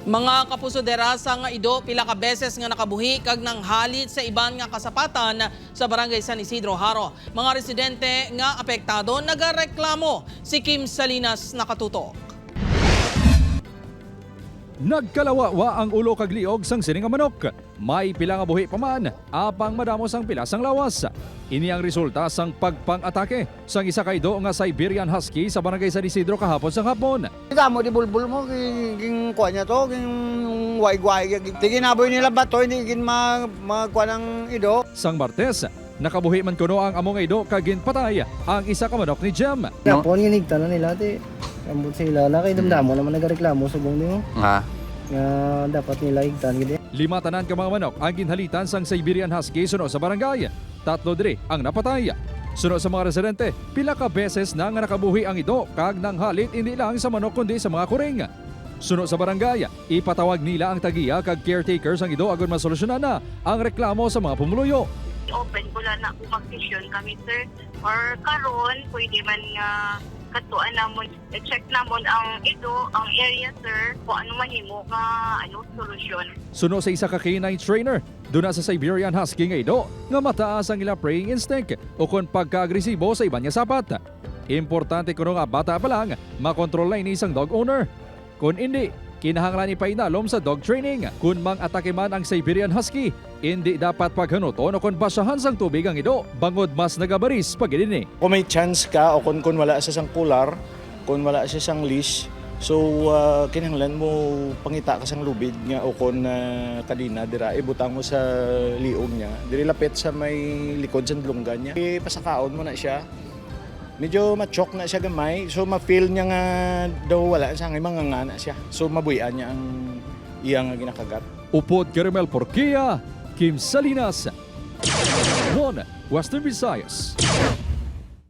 Mga kapusodera sa nga ido pila ka beses nga nakabuhi kag nang halit sa iban nga kasapatan sa barangay San Isidro Haro. Mga residente nga apektado nagareklamo. Si Kim Salinas nakatutok. Nagkalawa ang ulo kag liog sang sining nga manok. May pila nga buhi pa man apang madamos ang pila sang lawas. Ini ang resulta sang pagpang-atake sang isa kay do nga Siberian Husky sa barangay San Isidro kahapon sang hapon. Kita mo di bulbul mo ging kuha niya to ging way-way tigin naboy nila ba to hindi gin magkuha ng ido. Sang Martes, nakabuhi man kuno ang among ido kag ginpatay ang isa ka manok ni Jem. Napon ginigta na nila ti. Ambot sila na kay damdamo naman nagareklamo subong nimo. Nga dapat nila higtan gid. 5 tanan ka mga manok ang ginhalitan sang Siberian Husky suno sa barangay. 3 diri ang napatay. Suno sa mga residente, pila ka beses na nga nakabuhi ang ido kag nang halit hindi lang sa manok kundi sa mga kuring. Suno sa barangay, ipatawag nila ang tagiya kag caretakers ang ido agon masolusyonan na ang reklamo sa mga pumuluyo. Open ko lang na umaksisyon kami, sir. Or karon pwede man nga katuan namon, check namon ang ido, ang area, sir, kung ano mahimo nga solusyon. Suno sa isa ka canine trainer, doon sa Siberian Husky nga ido, nga mataas ang ilang preying instinct o kung pagka-agresibo sa iban nga sapat. Importante kuno nga bata pa lang, makontrol na ini isang dog owner. Kung hindi, kinahanglan ipainalom sa dog training. Kung mang-atake man ang Siberian Husky, hindi dapat paghanuton o kung basahan sang tubig ang ido, bangod mas nagabaris pag ini. Kung may chance ka o kung wala siya sang kular, kung wala siya sang leash, so kinahanglan mo pangita ka sang lubid nga o kung kadina dira ibutang mo sa liog niya. Diri lapit sa may likod sa dulunggan niya. Pasakaon mo na siya. Medyo machok na siya gamay, so ma-feel niya nga daw wala siya nga mangangana siya. So mabuyan niya ang iyang ginakagat. Upod Caramel Porquia, Kim Salinas, 1 Western Visayas.